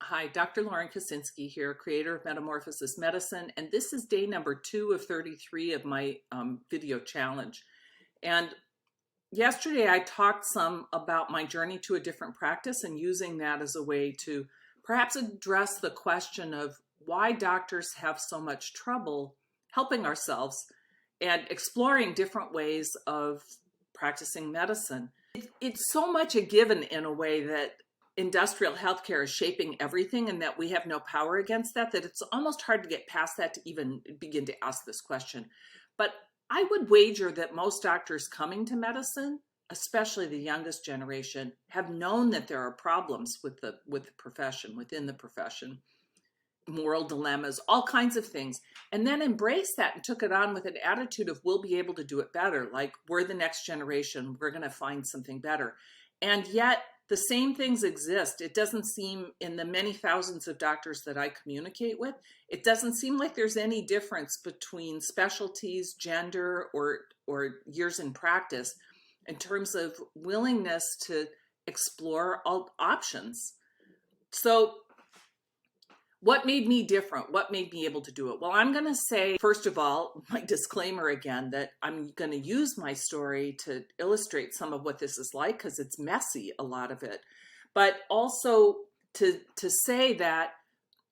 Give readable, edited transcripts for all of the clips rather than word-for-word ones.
Hi, Dr. Lauren Kaczynski here, creator of Metamorphosis Medicine, and this is day number 2 of 33 of my video challenge. And yesterday I talked some about my journey to a different practice and using that as a way to perhaps address the question of why doctors have so much trouble helping ourselves and exploring different ways of practicing medicine. It's so much a given in a way that industrial healthcare is shaping everything and that we have no power against that it's almost hard to get past that to even begin to ask this question. But I would wager that most doctors coming to medicine, especially the youngest generation, have known that there are problems with the profession, within the profession, moral dilemmas, all kinds of things, and then embraced that and took it on with an attitude of we'll be able to do it better, like we're the next generation, we're going to find something better. And yet the same things exist. It doesn't seem, in the many thousands of doctors that I communicate with, it doesn't seem like there's any difference between specialties, gender, or years in practice in terms of willingness to explore all options. So what made me different? What made me able to do it? Well, I'm going to say, first of all, my disclaimer again, that I'm going to use my story to illustrate some of what this is like because it's messy, a lot of it. But also to say that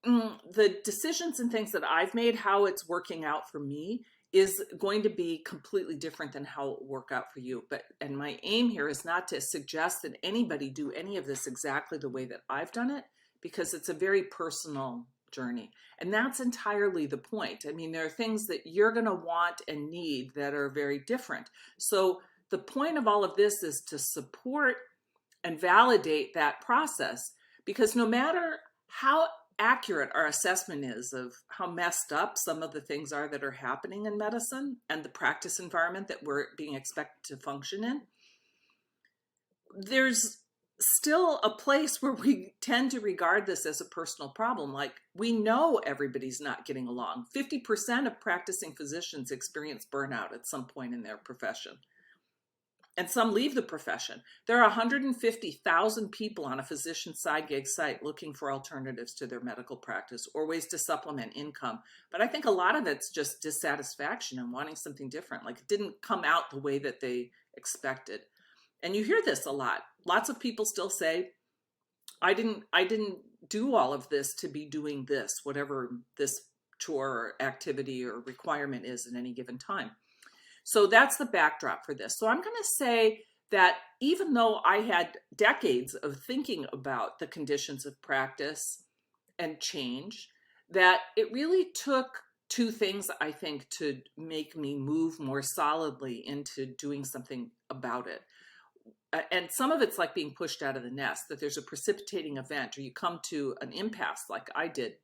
the decisions and things that I've made, how it's working out for me, is going to be completely different than how it will work out for you. And my aim here is not to suggest that anybody do any of this exactly the way that I've done it, because it's a very personal journey. And that's entirely the point. I mean, there are things that you're going to want and need that are very different. So the point of all of this is to support and validate that process, because no matter how accurate our assessment is of how messed up some of the things are that are happening in medicine and the practice environment that we're being expected to function in, there's still a place where we tend to regard this as a personal problem. Like, we know everybody's not getting along. 50% of practicing physicians experience burnout at some point in their profession, and some leave the profession. There are 150,000 people on a physician side gig site looking for alternatives to their medical practice or ways to supplement income. But I think a lot of it's just dissatisfaction and wanting something different. Like, it didn't come out the way that they expected. And you hear this a lot. Lots of people still say, I didn't do all of this to be doing this, whatever this chore or activity or requirement is at any given time. So that's the backdrop for this. So I'm going to say that even though I had decades of thinking about the conditions of practice and change, that it really took two things, I think, to make me move more solidly into doing something about it. And some of it's like being pushed out of the nest, that there's a precipitating event or you come to an impasse like I did.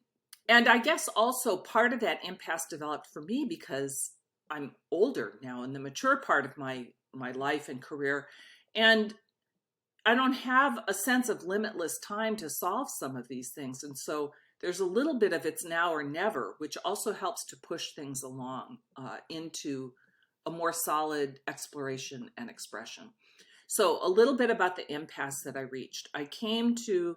And I guess also part of that impasse developed for me because I'm older now, in the mature part of my life and career, and I don't have a sense of limitless time to solve some of these things. And so there's a little bit of it's now or never, which also helps to push things along into a more solid exploration and expression. So a little bit about the impasse that I reached. I came to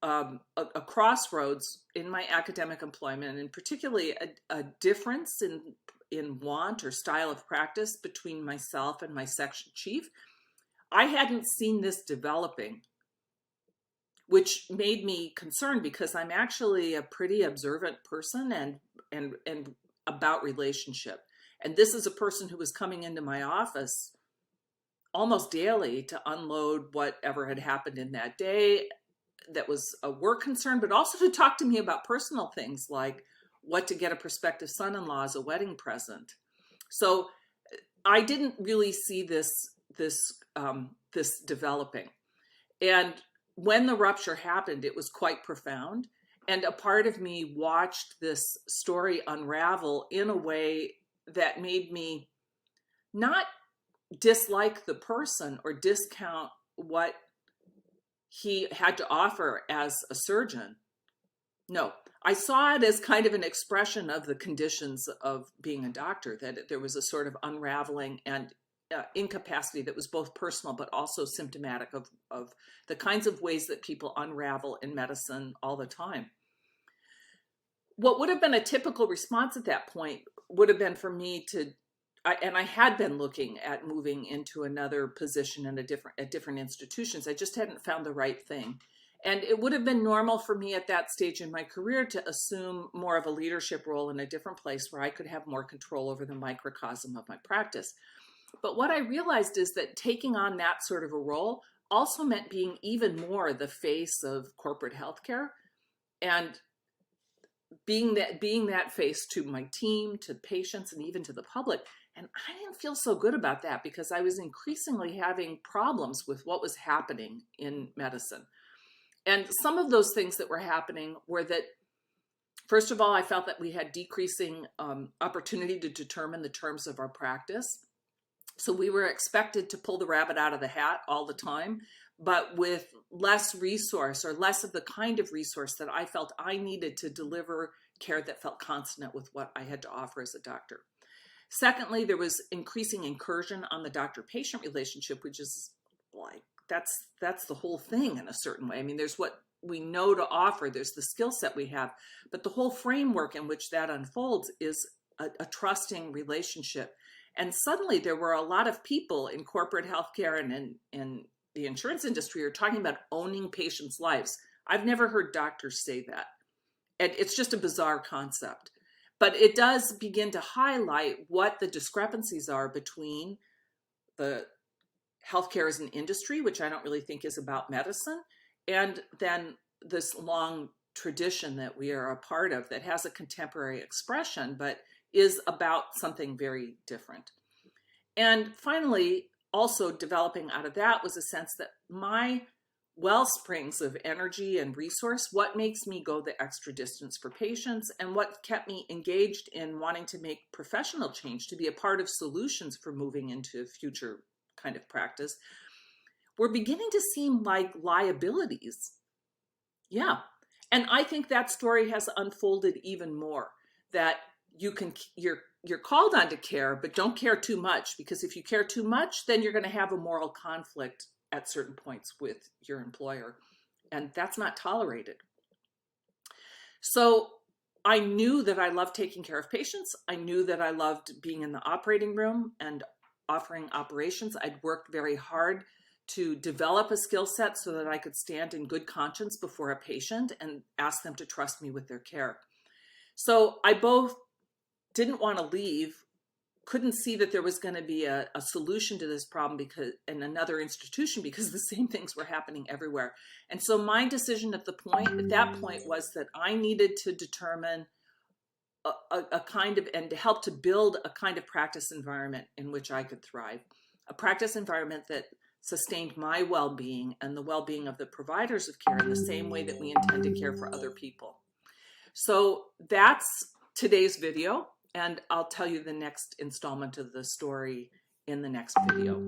a crossroads in my academic employment, and particularly a difference in want or style of practice between myself and my section chief. I hadn't seen this developing, which made me concerned because I'm actually a pretty observant person and about relationship. And this is a person who was coming into my office almost daily to unload whatever had happened in that day that was a work concern, but also to talk to me about personal things like what to get a prospective son-in-law as a wedding present. So I didn't really see this developing. And when the rupture happened, it was quite profound. And a part of me watched this story unravel in a way that made me not dislike the person or discount what he had to offer as a surgeon. No, I saw it as kind of an expression of the conditions of being a doctor, that there was a sort of unraveling and incapacity that was both personal but also symptomatic of the kinds of ways that people unravel in medicine all the time. What would have been a typical response at that point would have been for me to, and I had been looking at moving into another position in at different institutions. I just hadn't found the right thing. And it would have been normal for me at that stage in my career to assume more of a leadership role in a different place where I could have more control over the microcosm of my practice. But what I realized is that taking on that sort of a role also meant being even more the face of corporate healthcare and being that face to my team, to patients, and even to the public. And I didn't feel so good about that because I was increasingly having problems with what was happening in medicine. And some of those things that were happening were that, first of all, I felt that we had decreasing opportunity to determine the terms of our practice. So we were expected to pull the rabbit out of the hat all the time, but with less resource or less of the kind of resource that I felt I needed to deliver care that felt consonant with what I had to offer as a doctor. Secondly, there was increasing incursion on the doctor-patient relationship, which is like, that's the whole thing in a certain way. I mean, there's what we know to offer, there's the skill set we have, but the whole framework in which that unfolds is a trusting relationship. And suddenly there were a lot of people in corporate healthcare and in the insurance industry are talking about owning patients' lives. I've never heard doctors say that. And it's just a bizarre concept. But it does begin to highlight what the discrepancies are between the healthcare as an industry, which I don't really think is about medicine, and then this long tradition that we are a part of that has a contemporary expression, but is about something very different. And finally, also developing out of that was a sense that my well springs of energy and resource, what makes me go the extra distance for patients, and what kept me engaged in wanting to make professional change, to be a part of solutions for moving into future kind of practice, were beginning to seem like liabilities. Yeah. And I think that story has unfolded even more, that you're called on to care, but don't care too much, because if you care too much, then you're going to have a moral conflict at certain points with your employer, and that's not tolerated. So I knew that I loved taking care of patients. I knew that I loved being in the operating room and offering operations. I'd worked very hard to develop a skill set so that I could stand in good conscience before a patient and ask them to trust me with their care. So I both didn't want to leave, couldn't see that there was going to be a solution to this problem because in another institution, because the same things were happening everywhere. And so my decision at that point was that I needed to determine a kind of, and to help to build a kind of practice environment in which I could thrive, a practice environment that sustained my well-being and the well-being of the providers of care in the same way that we intend to care for other people. So that's today's video, and I'll tell you the next installment of the story in the next video.